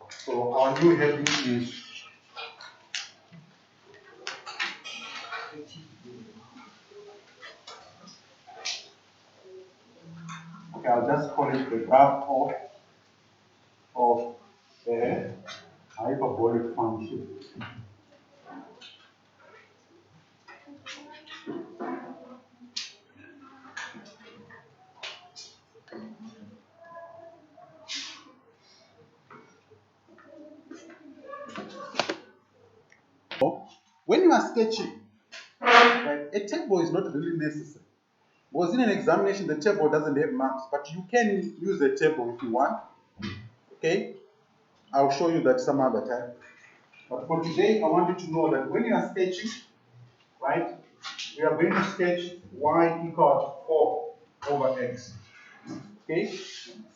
So our new heading is okay, I'll just call it the graph of a hyperbolic function. When you are sketching, right, a table is not really necessary. Because in an examination, the table doesn't have marks, but you can use a table if you want. Okay? I'll show you that some other time. But for today, I want you to know that when you are sketching, right, we are going to sketch y equal to 4 over x. Okay?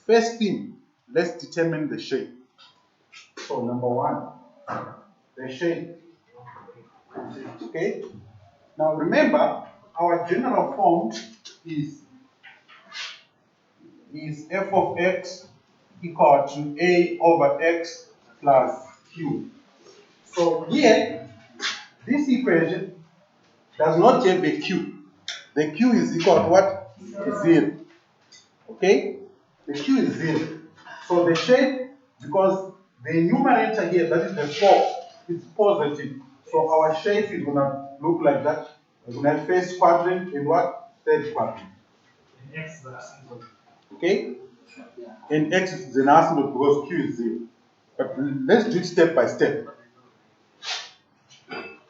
First thing, let's determine the shape. So number one, the shape. Okay? Now remember, our general form is f of x equal to a over x plus q. So here, this equation does not have a q. The q is equal to what? 0. Okay? The q is 0. So the shape, because the numerator here, that is the 4, is positive. So our shape is going to look like that. We're going to have first quadrant and what? Third quadrant. And x is the asymptote. Okay? And x is an asymptote because q is 0. But let's do it step by step.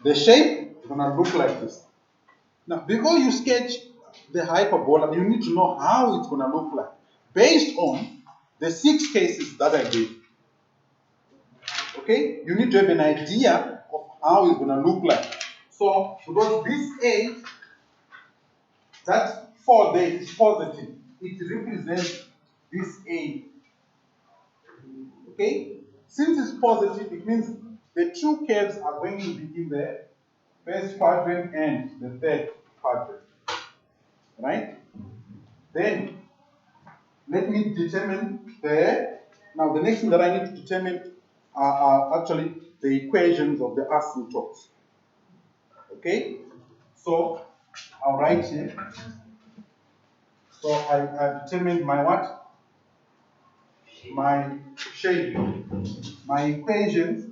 The shape is going to look like this. Now, before you sketch the hyperbola, you need to know how it's going to look like based on the 6 cases that I gave. Okay? You need to have an idea of how it's going to look like. So, because this A, that 4 there is positive, it represents this A. Okay? Since it's positive, it means the 2 curves are going to be in the first quadrant and the third quadrant. Right? Then, let me determine now the next thing that I need to determine are actually the equations of the asymptotes. Okay? So, I'll write here. So, I determined my what? My shape. My equations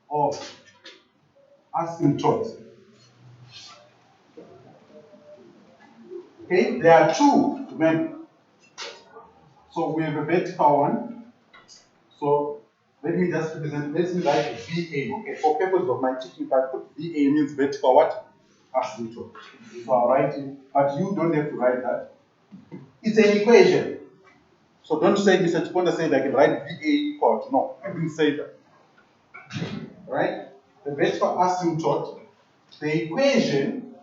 of asymptotes. Okay? There are 2, remember. So, we have a vertical one. So, let me just represent, let's write VA. Okay, for purpose of my teaching, if I put VA means vertical what? Asymptote. So I'll write it, but you don't have to write that. It's an equation. So don't say Mr. Chiponda said I can write VA equal to, no, I didn't say that. Right? The vertical asymptote, the equation,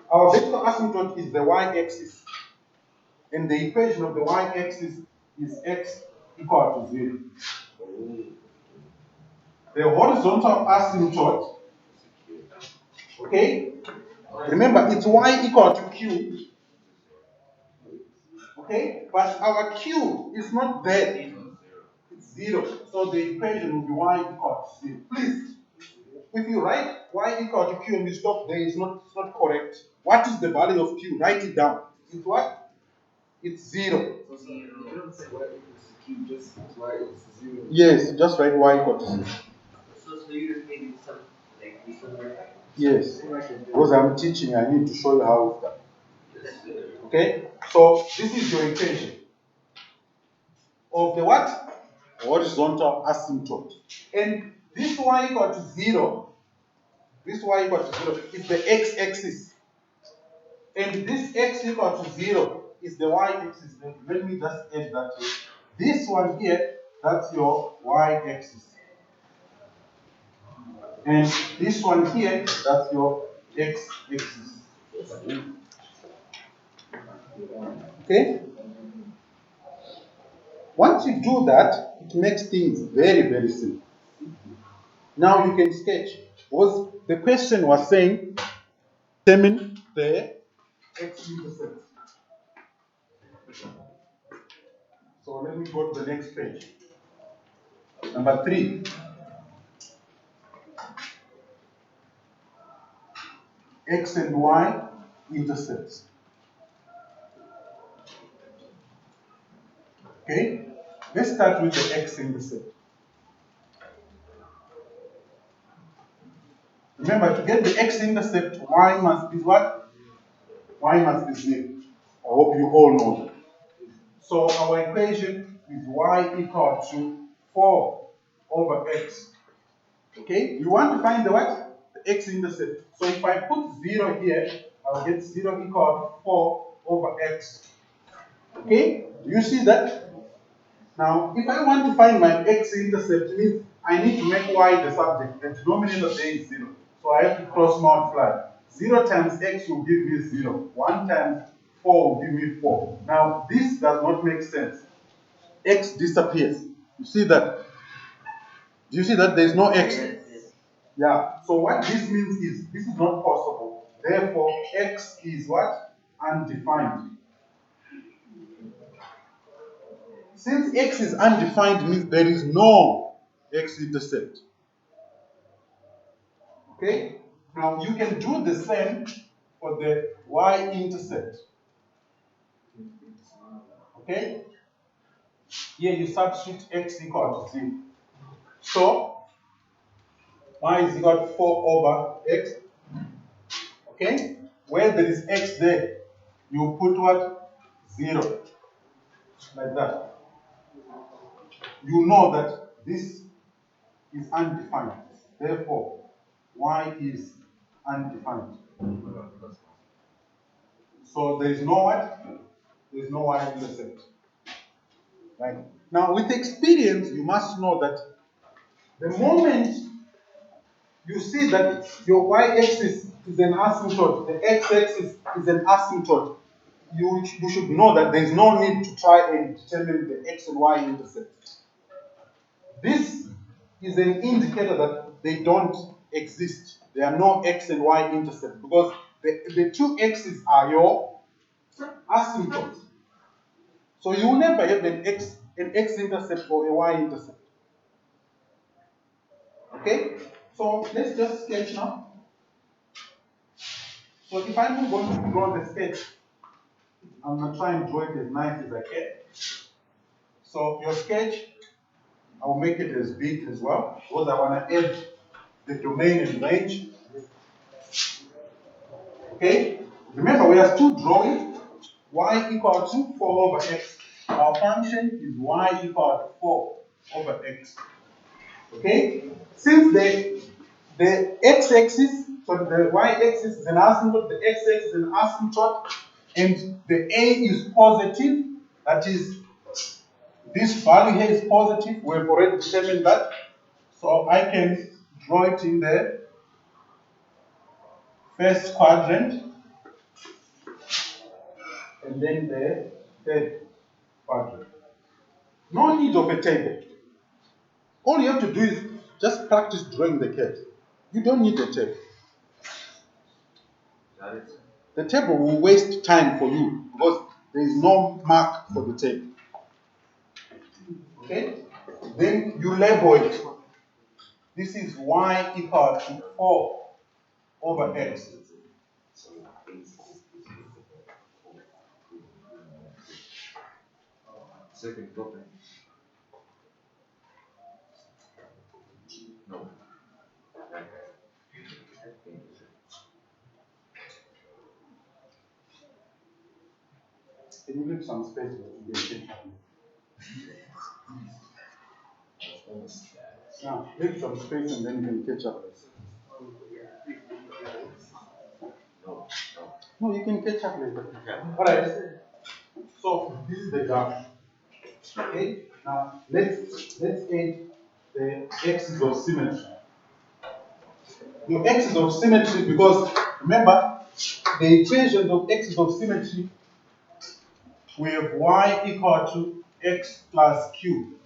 our vertical asymptote is the y-axis. And the equation of the y-axis is x equal to 0. The horizontal asymptote, okay? Remember, it's y equal to q. Okay? But our q is not there. It's 0. So the equation will be y equal to 0. Please, if you write y equal to q and you stop there, it's not correct. What is the value of q? Write it down. It's what? It's 0. So you don't say y equals to q, just y equals to 0. Yes, just write y equal to 0. So you just maybe some like this one. Yes. Because I'm teaching, I need to show you how it's done. Okay? So this is your equation of the what? Horizontal asymptote. And this y equal to 0, this y equal to 0 is the x-axis. And this x equal to 0 is the y-axis. Let me just add that here. This one here, that's your y-axis. And this one here, that's your x-axis. Okay? Once you do that, it makes things very, very simple. Now you can sketch. Because the question was saying, determine the x-intercept. So So let me go to the next page. Number 3. X and Y intercepts. Okay? Let's start with the X intercept. Remember, to get the X intercept, Y must be what? Y must be 0. I hope you all know that. So our equation is Y equal to 4 over X. Okay? You want to find the what? The X intercept. So if I put 0 here, I'll get 0 equal to 4 over X. Okay? Do you see that? Now, if I want to find my X-intercept, means I need to make Y the subject. The denominator there is 0. So I have to cross multiply. 0 times X will give me 0. 1 times 4 will give me 4. Now, this does not make sense. X disappears. You see that? Do you see that there is no X? Yeah. So what this means is, this is not possible. Therefore, X is what? Undefined. Since X is undefined, means there is no X-intercept. Okay? Now you can do the same for the Y-intercept. Okay? Here you substitute X equal to 0. So Y is equal to 4 over X. Okay? Where there is X there, you put what? 0. Like that. You know that this is undefined. Therefore, Y is undefined. So there is no what? There is no Y-intercept. Right? Now, with experience, you must know that the moment you see that your y-axis is an asymptote, the x-axis is an asymptote, you should know that there is no need to try and determine the x and y intercept. This is an indicator that they don't exist. There are no x and y intercepts because the two x's are your asymptotes. So you will never have an x intercept or a y intercept. Okay? So let's just sketch now. So if I'm going to draw the sketch, I'm going to try and draw it as nice as I can. So your sketch, I'll make it as big as well, because I want to add the domain and range. Okay? Remember, we are still drawing y equal to 4 over x. Our function is y equal to 4 over x. Okay? Since the x-axis, so the y-axis is an asymptote, the x-axis is an asymptote, and the a is positive, that is, this value here is positive, we've already determined that. So I can draw it in the first quadrant, and then the third quadrant. No need of a table. All you have to do is just practice drawing the curve. You don't need a table. The table will waste time for you because there is no mark for the table. Okay? Then you label it. This is y equal to 4 over x. Second topic. No. Can you leave some space for the Now, leave some space and then you can catch up. No, you can catch up later. Alright. So this is the graph. Okay. Now let's add the axis of symmetry. The axis of symmetry, because remember the equation of axis of symmetry, we have y equal to x plus q.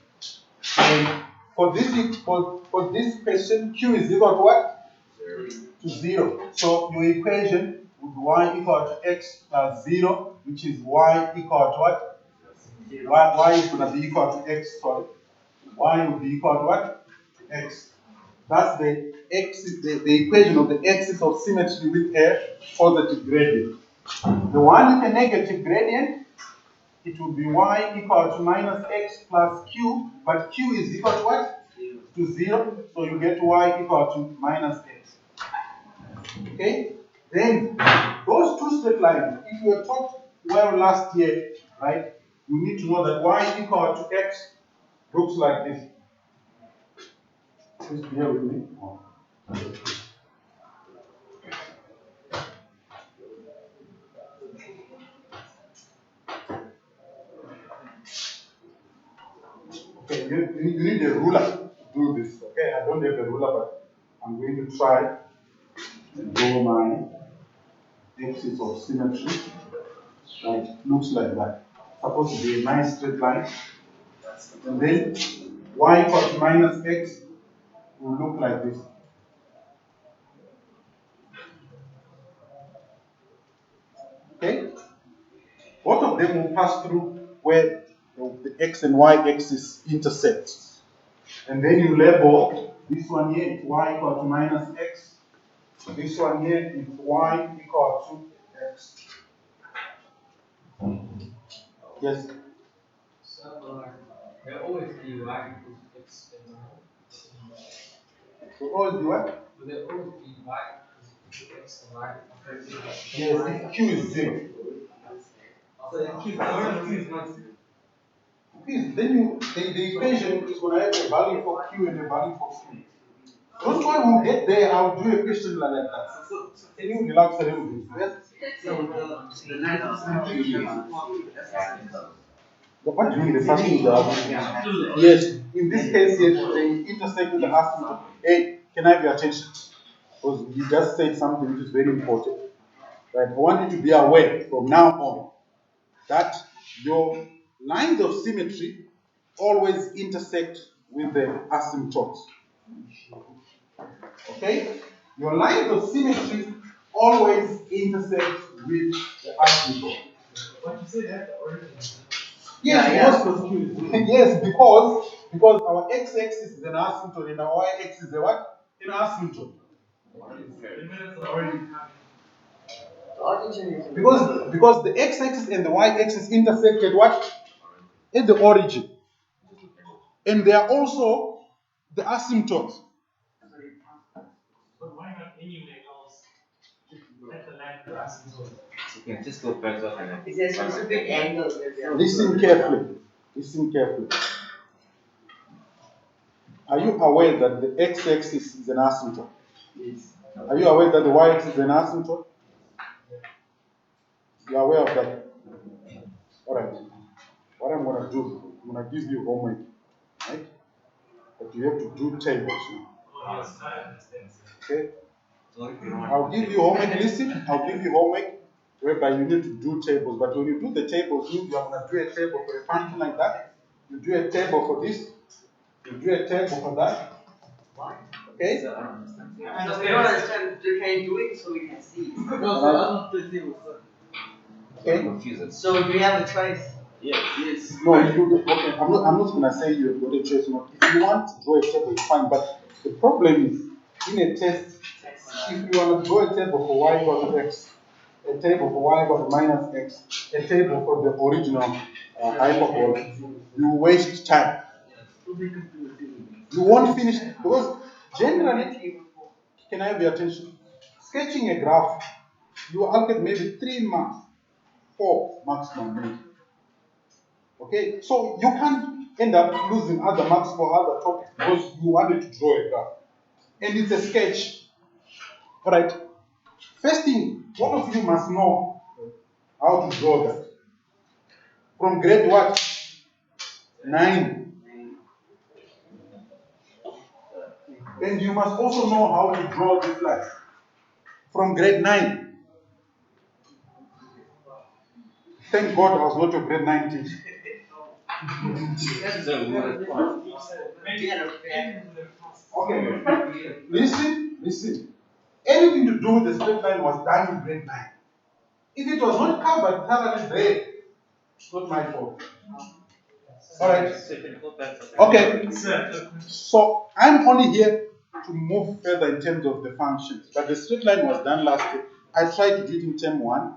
And for this question, q is equal to what? 0. To 0. So your equation would be y equal to x plus 0, which is y equal to what? Y is going to be equal to x, sorry. Y will be equal to what? X. That's the axis, the equation of the axis of symmetry with a positive gradient. The one with a negative gradient, it will be y equal to minus x plus q, but q is equal to what? To 0. So you get y equal to minus x. Okay? Then those two straight lines, if you were taught well last year, right, you need to know that y equal to x looks like this. Please bear with me. Okay, you need a ruler to do this. Okay, I don't have a ruler, but I'm going to try to draw my axis of symmetry. Right, looks like that. Supposed to be a nice straight line. And then y equal to minus x will look like this. Okay? Both of them will pass through where the x and y axis intersect. And then you label this one here, y equal to minus x. This one here is y equal to x. Yes? So there always be y equals x and y. So always be what? Will there always be y equals x and y? Yes, if q is 0. So if q is not 0. Then the equation is going to have a value for q and a value for q. Don't worry, we'll get there. I'll do a question like that. So can you relax a little bit? Yes? What do you mean the first thing that yes, in this case, yes, they intersect with the asymptote. Hey, can I have your attention? Because you just said something which is very important. Right? I want you to be aware from now on that your lines of symmetry always intersect with the asymptotes. Okay? Your lines of symmetry always intersect with the asymptote. But you say that the origin. Yes, yes, because our x-axis is an asymptote and our y-axis is a what? An asymptote. Because the x-axis and the y-axis intersect at what? At the origin. And they are also the asymptotes. But why not anyway else? Let the line of asymptote. You can just go back to an Is there a specific angle? Listen carefully. Listen carefully. Are you aware that the x-axis is an asymptote? Yes. Are you aware that the y-axis is an asymptote? You are aware of that? Alright. What I'm going to do, I'm going to give you homework. Right? But you have to do tables. Yes, I understand. Okay? I'll give you homework. Listen, I'll give you homework whereby you need to do tables. But when you do the tables, you are going to do a table for a function like that. You do a table for this. You do a table for that. Why? Okay? So we don't understand. Can you do it so we can see? Okay? So do we have a choice? Yes. No, okay. I'm not gonna say you've got a choice or not. If you want to draw a table, it's fine. But the problem is in a test, if you want to draw a table for y equal to x, a table for y equal to minus x, a table for the original hyperbolic, you waste time. You won't finish because generally, can I have your attention? Sketching a graph, you allocate maybe 3 marks, 4 maximum maybe. Okay, so you can't end up losing other marks for other topics because you wanted to draw a graph. And it's a sketch. Alright. First thing, all of you must know how to draw that. From grade what? 9. And you must also know how to draw this line. From grade 9. Thank God I was not your grade 9 teacher. Okay. Listen. Anything to do with the straight line was done in grade 9. If it was not covered thoroughly there, it's not my fault. Alright. So can you go back to Okay. So I'm only here to move further in terms of the functions. But the straight line was done last year. I tried to do it in term 1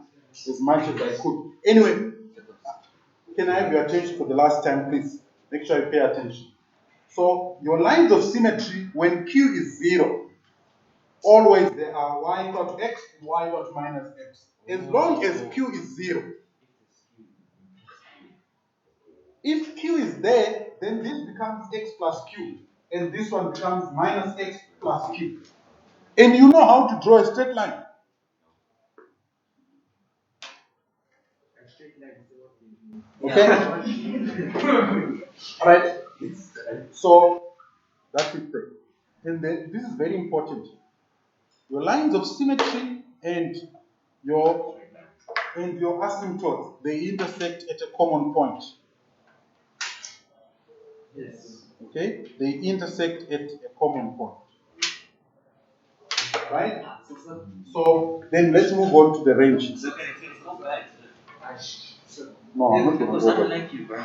as much as I could. Anyway, can I have your attention for the last time, please? Make sure you pay attention. So your lines of symmetry, when Q is 0, always there are y dot x and y dot minus x. As long as Q is 0. If Q is there, then this becomes x plus Q. And this one becomes minus x plus Q. And you know how to draw a straight line. Okay? Alright? So that's it there. And then this is very important. Your lines of symmetry and your asymptotes, they intersect at a common point. Yes. Okay? They intersect at a common point. Right? So then let's move on to the range. So can you go back to No, I'm not going to because go I don't back. like you, bro.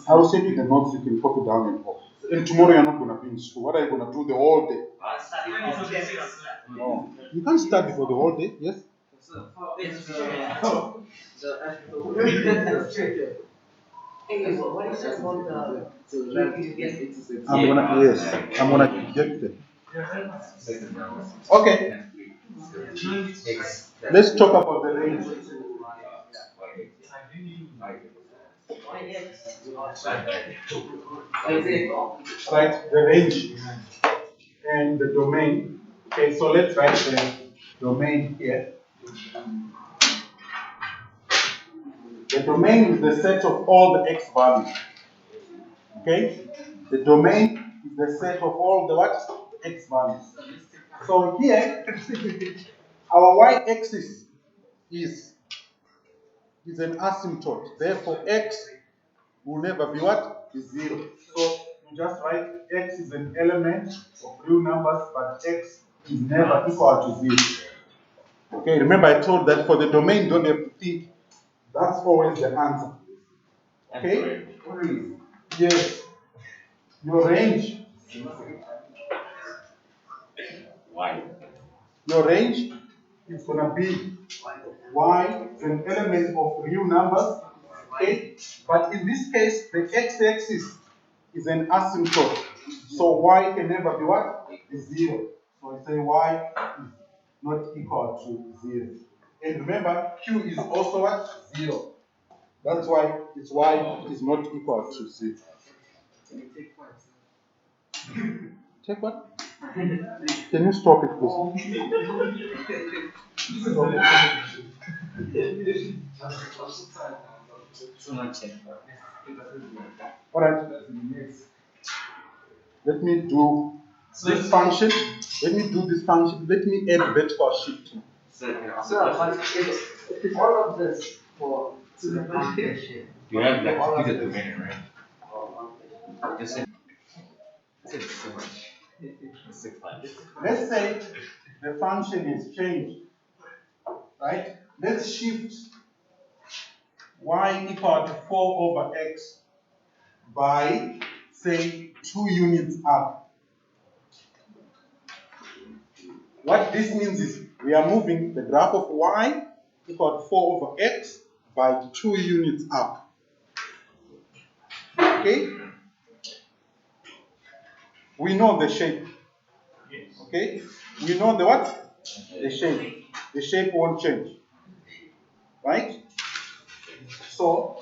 I will send you the notes, you can copy down and go. And tomorrow you're not going to be in school. What are you going to do the whole day? No. You can't study for the whole day, yes? I'm gonna get there. Okay. Let's talk about the range. Right, the range and the domain. Okay, so let's write the domain here. The domain is the set of all the x values. Okay? The domain is the set of all the what? X values. So here, our y-axis is an asymptote. Therefore, x will never be what? Is 0. So you just write x is an element of real numbers, but x is never equal to 0. Okay, remember I told that for the domain, don't have to think. That's always the answer. Okay? Yes. Your range. Why? Your range is going to be y is an element of real numbers. Okay? But in this case, the x-axis is an asymptote. So y can never be what? Is 0. So I say y is not equal to 0. And remember, q is also what? 0. That's why it's y is not equal to 0. Take what? Can you stop it, please? Alright. Let me do this function. Let me do this function. Let me add vertical shift. Sir, but it's all of this for the function. You have like to do the domain, right? Just say it's so much. It's 6 lines. Let's say the function is changed. Right? Let's shift y equal to 4 over x by, say, 2 units up. What this means is we are moving the graph of y equal to 4 over x by 2 units up. Okay? We know the shape. Okay? We know the what? The shape. The shape won't change. Right? So,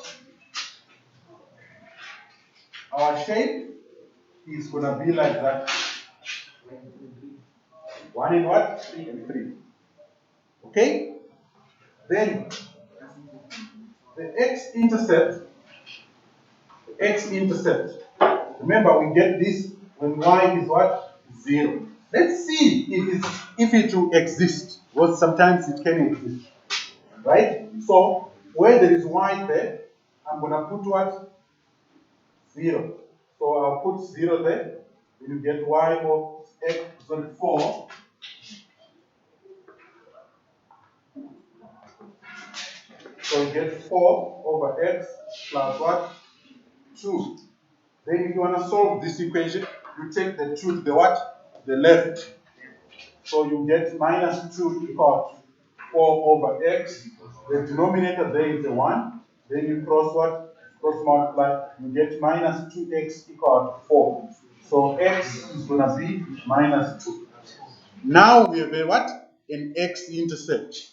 our shape is going to be like that. 1 and what? 3 and 3. Okay? Then, the x-intercept, remember we get this when y is what? 0. Let's see if it will exist. Well, sometimes it can exist. Right? So, where there is y there, I'm going to put what? 0. So, I'll put 0 there. Then you get y of x, 4. So, you get 4 over x plus what? 2. Then if you want to solve this equation, you take the 2 to the what? The left. So you get minus 2 equal to 4 over x. The denominator there is a 1. Then you cross what? Cross multiply. You get minus 2x equal to 4. So x is going to be minus 2. Now we have a what? An x-intercept.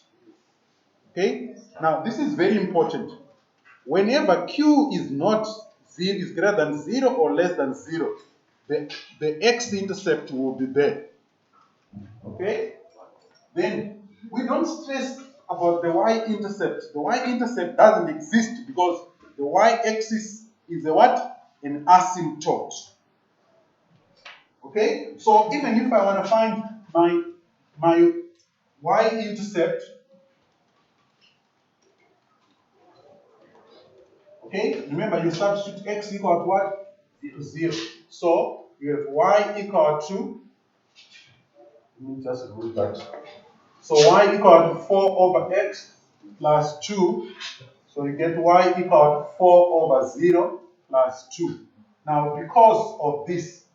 Okay? Now this is very important. Whenever q is not 0, is greater than 0 or less than 0, the x-intercept will be there. Okay? Then we don't stress about the y-intercept. The y-intercept doesn't exist because the y-axis is a what? An asymptote. Okay? So even if I want to find my y-intercept, okay, remember you substitute x equal to what? 0. So you have y equal to, let me just rule that. So y equal to 4 over x plus 2. So you get y equal to 4 over 0 plus 2. Now because of this,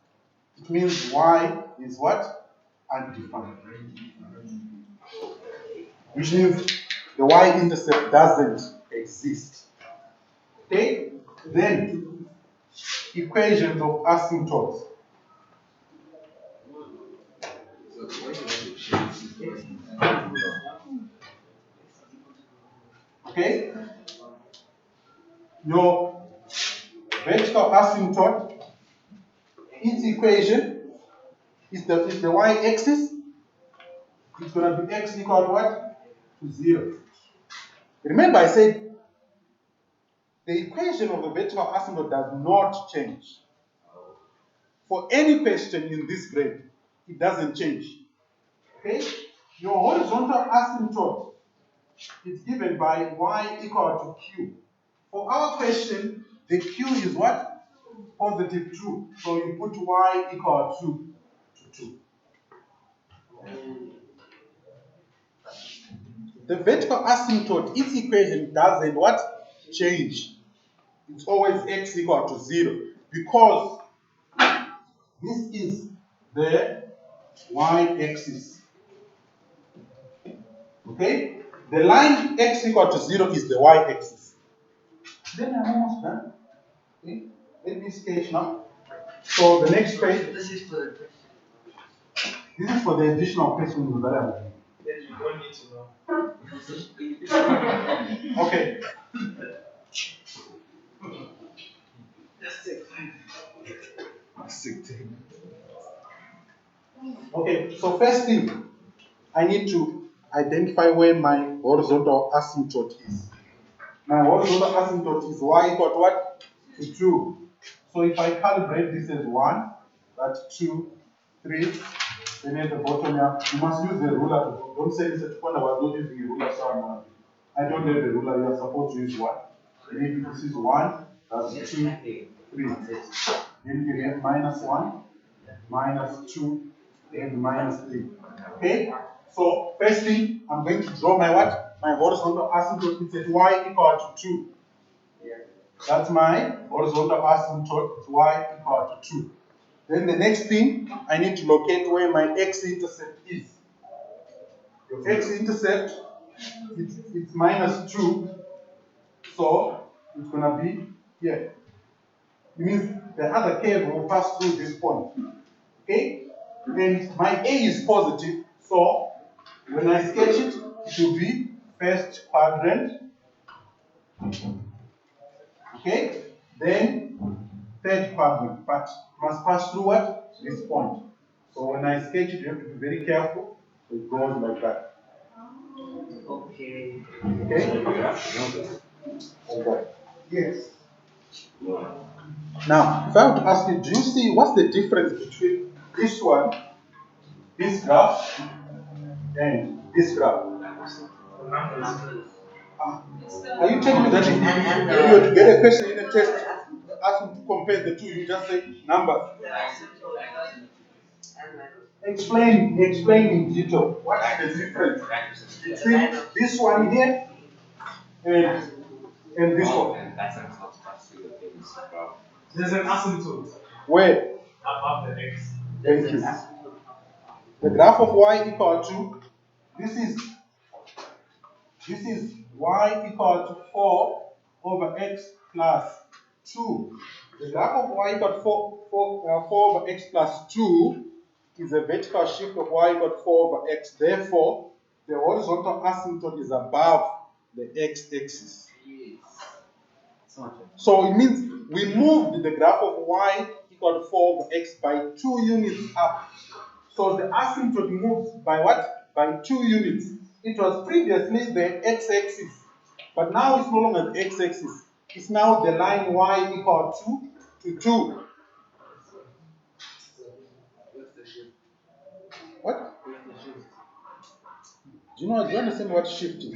it means y is what? Undefined. Which means the y-intercept doesn't exist. Okay? Then, equations of asymptotes. Okay? Your vertical asymptote, its equation is the y-axis. It's going to be x equal to what? To 0. Remember I said the equation of the vertical asymptote does not change. For any question in this grade, it doesn't change. Okay? Your horizontal asymptote is given by y equal to q. For our question, the q is what? Positive 2. So you put y equal to 2. The vertical asymptote, its equation doesn't what? Change. It's always x equal to 0 because this is the y-axis. Okay? The line x equal to 0 is the y-axis. Then I'm almost done. Okay? Let me sketch now. So the next page. This is for the question. This is for the additional questions that I'm doing. Then you don't need to know. Okay. Okay, so first thing, I need to identify where my horizontal asymptote is. My horizontal asymptote is y equal to what? To 2. So if I calibrate this as 1, that's 2, 3, then at the bottom here, you must use the ruler. Don't say this at point I was not using a ruler, so I don't have a ruler, you are supposed to use 1. Maybe this is 1, that's 2, 3. Then you have minus 1, minus 2, and minus 3. Okay? So, first thing, I'm going to draw my what? My horizontal asymptote. It's at y equal to 2. That's my horizontal asymptote. It's y equal to 2. Then the next thing, I need to locate where my x-intercept is. Your x-intercept, it's minus 2. So, it's going to be here. It means the other curve will pass through this point. Okay? And my A is positive, so when I sketch it, it will be first quadrant. Okay? Then third quadrant, but must pass through what? This point. So when I sketch it, you have to be very careful. So it goes like that. Okay. Okay? Okay. Yes. Now, if I were to ask you, do you see what's the difference between this one, this graph, and this graph? Are you telling me that if you were to get a question in a test, ask them to compare the two, you just say numbers? Explain in detail. What is the difference between this one here and this one? There's an asymptote Where? above the x. Thank you. The graph of y equal to, this is y equal to 4 over x plus 2. The graph of y equal to 4 over x plus 2 is a vertical shift of y equal to 4 over x. Therefore, the horizontal asymptote is above the x-axis. So it means we moved the graph of y equal to 4 over x by 2 units up. So the asymptote moves by what? By 2 units. It was previously the x-axis, but now it's no longer the x-axis. It's now the line y equal to 2. What? Do you understand what shift is?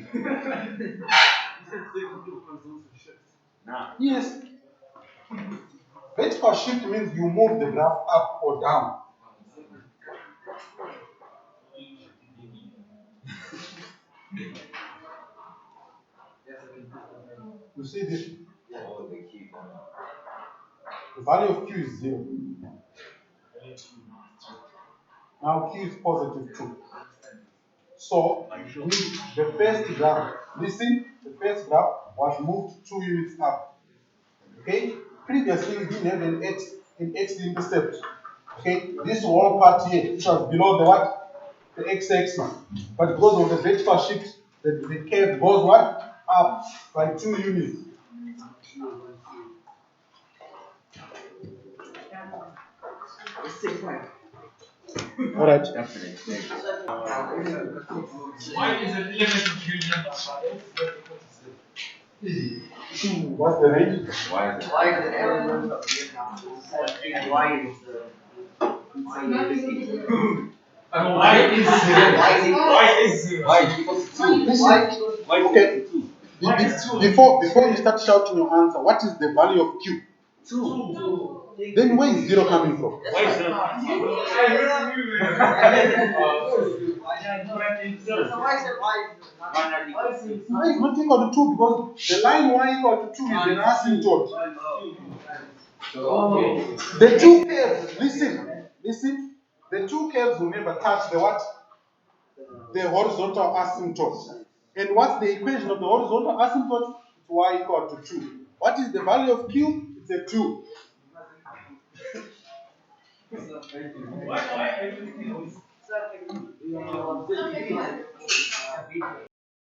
Yes. Vertical shift means you move the graph up or down. You see this? The value of q is 0. Now q is positive 2. So the first graph, listen, the first graph was moved 2 units up. Okay? Previously we didn't have an x intercept. Okay, this whole part here, which was below the what? The x-axis. But because of the vertical shift, the curve goes what? Up by 2 units. Alright. Why is an element of union What's the range? Y is the element of and Y is the Why is zero? Why is zero? Y equals 2. Listen. Okay. Before you start shouting your answer, what is the value of q? 2. Then where is 0 coming from? Why is zero? Y is not equal to 2 because the line y equal to 2 is an asymptote. The two curves, listen, the two curves will never touch the what? The horizontal asymptote. And what's the equation of the horizontal asymptote? It's y equal to 2. What is the value of q? It's a 2. Why